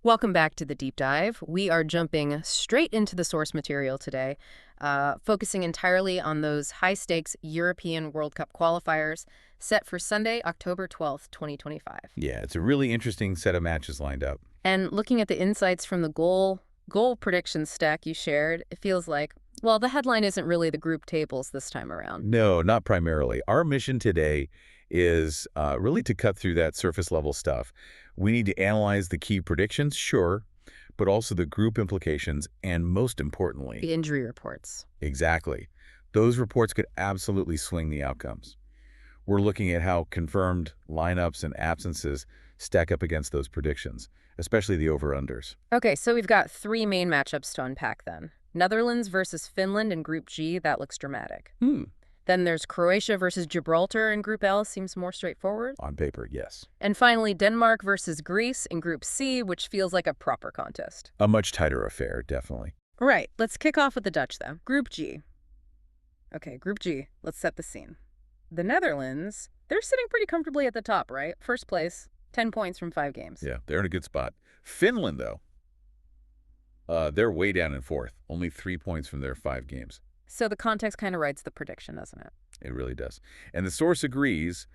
Welcome back to the deep dive. We are jumping straight into the source material today, focusing entirely on those high-stakes European World Cup qualifiers set for Sunday, October 12th, 2025. Yeah, it's a really interesting set of matches lined up. And looking at the insights from the goal prediction stack you shared, it feels like, well, the headline isn't really the group tables this time around. No, not primarily. Our mission today is really to cut through that surface-level stuff. We need to analyze the key predictions, sure, but also the group implications, and most importantly... the injury reports. Exactly. Those reports could absolutely swing the outcomes. We're looking at how confirmed lineups and absences stack up against those predictions, especially the over-unders. Okay, so we've got three main matchups to unpack then. Netherlands versus Finland in Group G, that looks dramatic. Then there's Croatia versus Gibraltar in Group L, seems more straightforward. On paper, yes. And finally, Denmark versus Greece in Group C, which feels like a proper contest. A much tighter affair, definitely. Right, let's kick off with the Dutch, though. Group G. Okay, Group G, let's set the scene. The Netherlands, they're sitting pretty comfortably at the top, right? First place, 10 points from 5 games. Yeah, they're in a good spot. Finland, though, they're way down in fourth, only 3 points from their 5 games. So the context kind of writes the prediction, doesn't it? It really does. And the source agrees,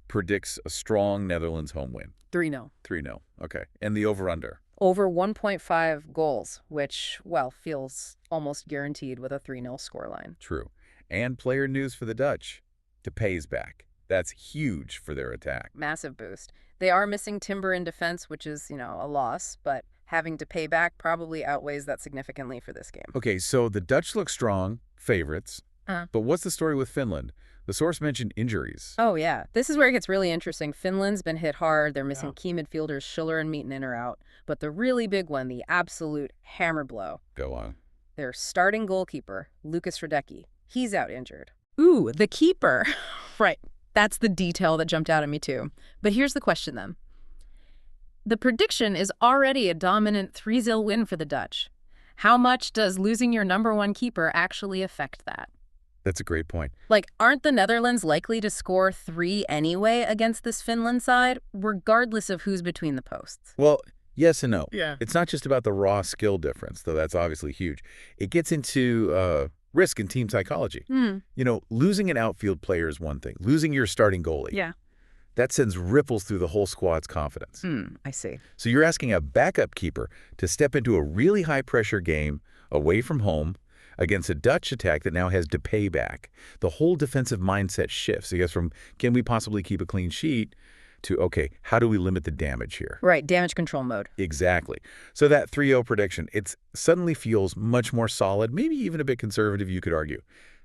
predicts a strong Netherlands home win. 3-0. 3-0. Okay. And the over-under? Over 1.5 goals, which, well, feels almost guaranteed with a 3-0 scoreline. True. And player news for the Dutch. Depay's back. That's huge for their attack. Massive boost. They are missing Timber in defense, which is, a loss, but having to pay back probably outweighs that significantly for this game. Okay, so the Dutch look strong, favorites. But what's the story with Finland? The source mentioned injuries. Oh, yeah. This is where it gets really interesting. Finland's been hit hard. They're missing key midfielders Schiller and Meaton in or out. But the really big one, the absolute hammer blow. Go on. Their starting goalkeeper, Lucas Radecki. He's out injured. Ooh, the keeper. Right. That's the detail that jumped out at me, too. But here's the question, then. The prediction is already a dominant 3-0 win for the Dutch. How much does losing your number one keeper actually affect that? That's a great point. Like, aren't the Netherlands likely to score 3 anyway against this Finland side, regardless of who's between the posts? Well, yes and no. Yeah. It's not just about the raw skill difference, though that's obviously huge. It gets into risk and team psychology. Losing an outfield player is one thing. Losing your starting goalie. Yeah. That sends ripples through the whole squad's confidence. I see. So you're asking a backup keeper to step into a really high-pressure game away from home against a Dutch attack that now has Depay back. The whole defensive mindset shifts. I guess from, can we possibly keep a clean sheet, to, okay, how do we limit the damage here? Right, damage control mode. Exactly. So that 3-0 prediction, it suddenly feels much more solid, maybe even a bit conservative, you could argue.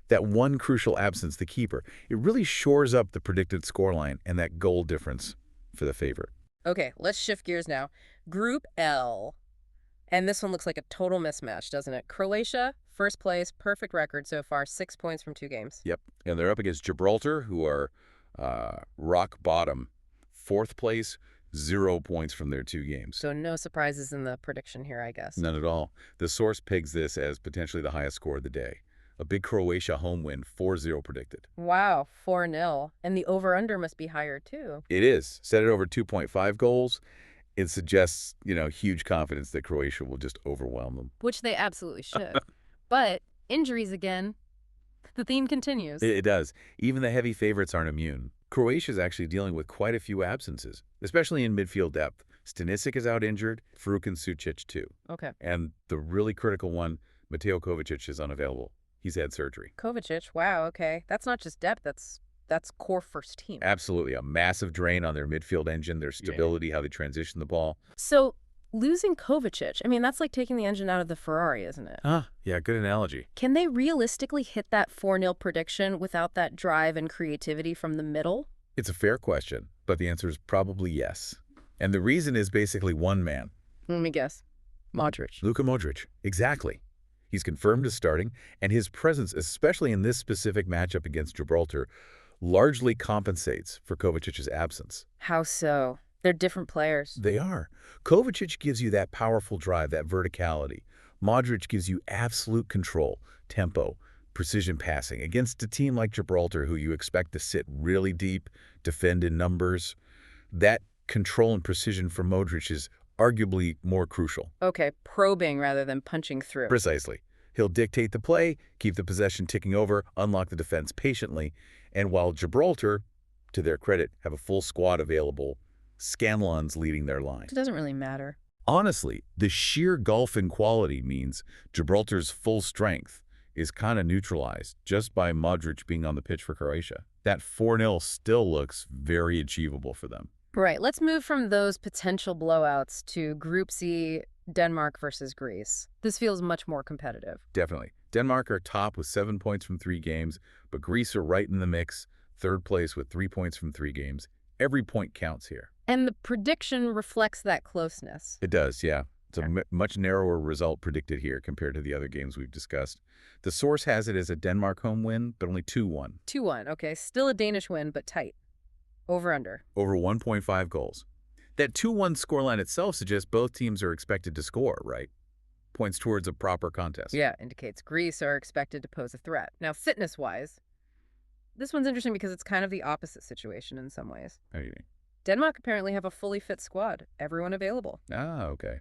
That one crucial absence, the keeper, it really shores up the predicted scoreline and that goal difference for the favorite. Okay, let's shift gears now. Group L. And this one looks like a total mismatch, doesn't it? Croatia, first place, perfect record so far, 6 points from 2 games. Yep, and they're up against Gibraltar, who are rock bottom, 4th place, 0 points from their 2 games. So no surprises in the prediction here, I guess. None at all. The source pegs this as potentially the highest score of the day. A big Croatia home win, 4-0 predicted. Wow, 4-0. And the over-under must be higher, too. It is. Set it over 2.5 goals. It suggests, huge confidence that Croatia will just overwhelm them. Which they absolutely should. But injuries again. The theme continues. It does. Even the heavy favorites aren't immune. Croatia's actually dealing with quite a few absences, especially in midfield depth. Stanisic is out injured, Faroe and Sucic too. Okay. And the really critical one, Mateo Kovacic, is unavailable. He's had surgery. Kovacic, wow, okay. That's not just depth, that's core first team. Absolutely. A massive drain on their midfield engine, their stability, how they transition the ball. So losing Kovacic, that's like taking the engine out of the Ferrari, isn't it? Yeah, good analogy. Can they realistically hit that 4-0 prediction without that drive and creativity from the middle? It's a fair question, but the answer is probably yes. And the reason is basically one man. Let me guess. Modric. Luka Modric. Exactly. He's confirmed as starting, and his presence, especially in this specific matchup against Gibraltar, largely compensates for Kovacic's absence. How so? They're different players. They are. Kovacic gives you that powerful drive, that verticality. Modric gives you absolute control, tempo, precision passing against a team like Gibraltar, who you expect to sit really deep, defend in numbers. That control and precision for Modric is arguably more crucial. Okay, probing rather than punching through. Precisely. He'll dictate the play, keep the possession ticking over, unlock the defense patiently, and while Gibraltar, to their credit, have a full squad available, Scanlon's leading their line. It doesn't really matter. Honestly, the sheer golfing quality means Gibraltar's full strength is kind of neutralized just by Modric being on the pitch for Croatia. That 4-0 still looks very achievable for them. Right, let's move from those potential blowouts to Group C, Denmark versus Greece. This feels much more competitive. Definitely. Denmark are top with 7 points from 3 games, but Greece are right in the mix, third place with 3 points from 3 games. Every point counts here. And the prediction reflects that closeness. It does, yeah. It's a much narrower result predicted here compared to the other games we've discussed. The source has it as a Denmark home win, but only 2-1. 2-1, okay. Still a Danish win, but tight. Over-under. Over 1.5 goals. That 2-1 scoreline itself suggests both teams are expected to score, right? Points towards a proper contest. Yeah, indicates Greece are expected to pose a threat. Now, fitness-wise, this one's interesting because it's kind of the opposite situation in some ways. How do you mean? Denmark apparently have a fully fit squad, everyone available. Ah, okay.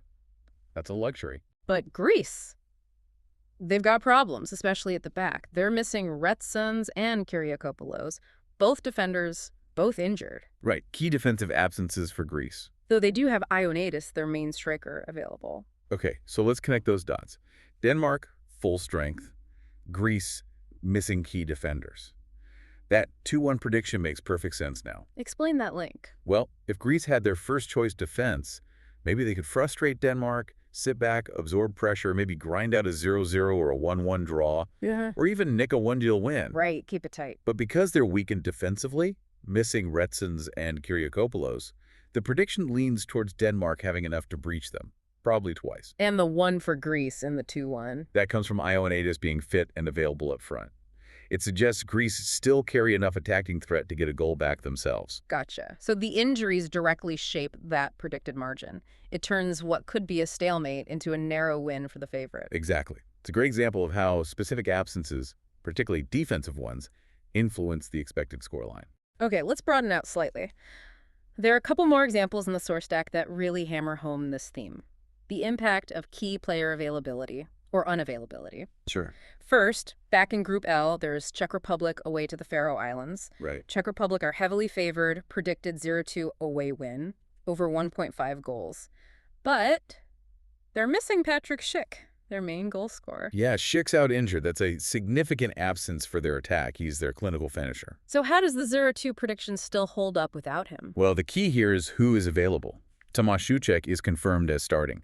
That's a luxury. But Greece, they've got problems, especially at the back. They're missing Retsons and Kyriakopoulos, both defenders, both injured. Right. Key defensive absences for Greece. Though they do have Ioannidis, their main striker, available. Okay, so let's connect those dots. Denmark, full strength. Greece, missing key defenders. That 2-1 prediction makes perfect sense now. Explain that link. Well, if Greece had their first choice defense, maybe they could frustrate Denmark, sit back, absorb pressure, maybe grind out a 0-0 or a 1-1 draw, or even nick a 1-0 win. Right, keep it tight. But because they're weakened defensively, missing Retsons and Kyriakopoulos, the prediction leans towards Denmark having enough to breach them, probably twice. And the 1 for Greece in the 2-1. That comes from Ioannidis being fit and available up front. It suggests Greece still carry enough attacking threat to get a goal back themselves. Gotcha. So the injuries directly shape that predicted margin. It turns what could be a stalemate into a narrow win for the favorite. Exactly. It's a great example of how specific absences, particularly defensive ones, influence the expected scoreline. Okay, let's broaden out slightly. There are a couple more examples in the source stack that really hammer home this theme. The impact of key player availability or unavailability. Sure. First, back in Group L, there's Czech Republic away to the Faroe Islands. Right. Czech Republic are heavily favored, predicted 0-2 away win, over 1.5 goals. But they're missing Patrick Schick, their main goal scorer. Yeah, Schick's out injured. That's a significant absence for their attack. He's their clinical finisher. So how does the 0-2 prediction still hold up without him? Well, the key here is who is available. Tomáš Souček is confirmed as starting.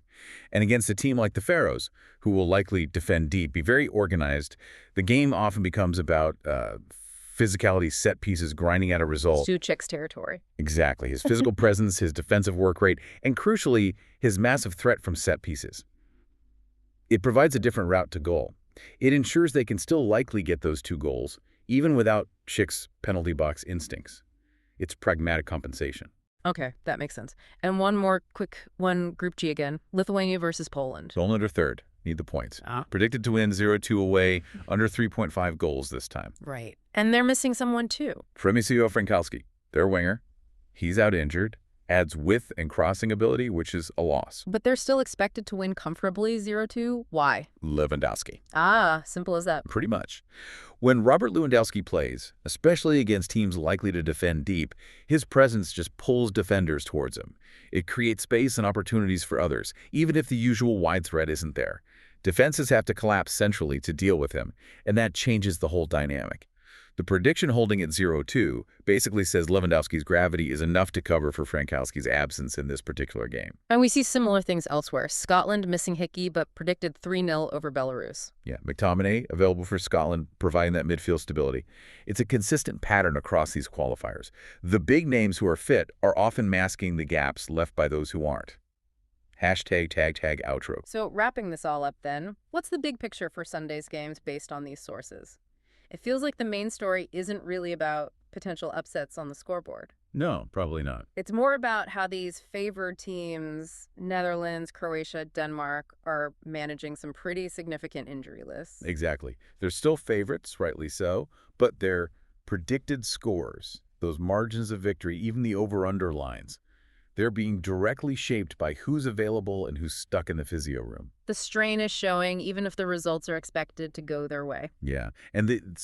And against a team like the Faroes, who will likely defend deep, be very organized, the game often becomes about physicality, set pieces, grinding out a result. Souček's territory. Exactly. His physical presence, his defensive work rate, and crucially, his massive threat from set pieces. It provides a different route to goal. It ensures they can still likely get those 2 goals, even without Schick's penalty box instincts. It's pragmatic compensation. Okay, that makes sense. And one more quick one, Group G again. Lithuania versus Poland. Poland are third. Need the points. Predicted to win 0-2 away, under 3.5 goals this time. Right. And they're missing someone too. Przemysław Frankowski, their winger. He's out injured. Adds width and crossing ability, which is a loss. But they're still expected to win comfortably 0-2. Why? Lewandowski. Ah, simple as that. Pretty much. When Robert Lewandowski plays, especially against teams likely to defend deep, his presence just pulls defenders towards him. It creates space and opportunities for others, even if the usual wide threat isn't there. Defenses have to collapse centrally to deal with him, and that changes the whole dynamic. The prediction holding at 0-2 basically says Lewandowski's gravity is enough to cover for Frankowski's absence in this particular game. And we see similar things elsewhere. Scotland missing Hickey, but predicted 3-0 over Belarus. Yeah, McTominay available for Scotland, providing that midfield stability. It's a consistent pattern across these qualifiers. The big names who are fit are often masking the gaps left by those who aren't. Hashtag tag outro. So wrapping this all up then, what's the big picture for Sunday's games based on these sources? It feels like the main story isn't really about potential upsets on the scoreboard. No, probably not. It's more about how these favored teams, Netherlands, Croatia, Denmark, are managing some pretty significant injury lists. Exactly. They're still favorites, rightly so, but their predicted scores, those margins of victory, even the over-under lines, They're being directly shaped by who's available and who's stuck in the physio room. The strain is showing, even if the results are expected to go their way. Yeah. And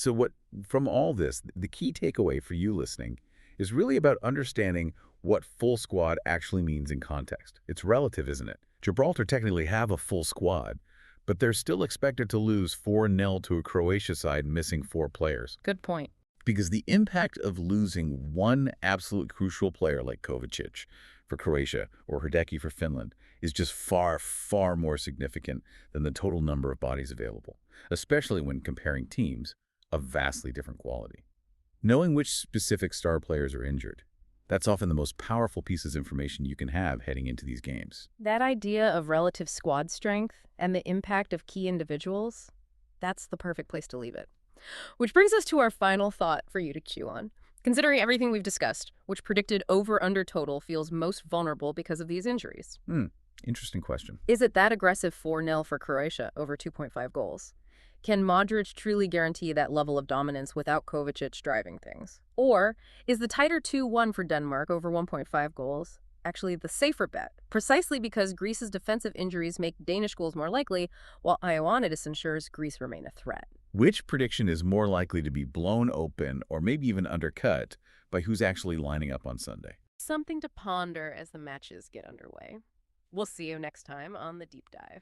from all this, the key takeaway for you listening is really about understanding what full squad actually means in context. It's relative, isn't it? Gibraltar technically have a full squad, but they're still expected to lose 4-0 to a Croatia side missing 4 players. Good point. Because the impact of losing one absolute crucial player like Kovacic for Croatia or Hrdecki for Finland is just far, far more significant than the total number of bodies available, especially when comparing teams of vastly different quality. Knowing which specific star players are injured, that's often the most powerful pieces of information you can have heading into these games. That idea of relative squad strength and the impact of key individuals, that's the perfect place to leave it. Which brings us to our final thought for you to chew on. Considering everything we've discussed, which predicted over-under total feels most vulnerable because of these injuries? Interesting question. Is it that aggressive 4-0 for Croatia over 2.5 goals? Can Modric truly guarantee that level of dominance without Kovacic driving things? Or is the tighter 2-1 for Denmark over 1.5 goals actually the safer bet, precisely because Greece's defensive injuries make Danish goals more likely, while Ioannidis ensures Greece remain a threat? Which prediction is more likely to be blown open or maybe even undercut by who's actually lining up on Sunday? Something to ponder as the matches get underway. We'll see you next time on The Deep Dive.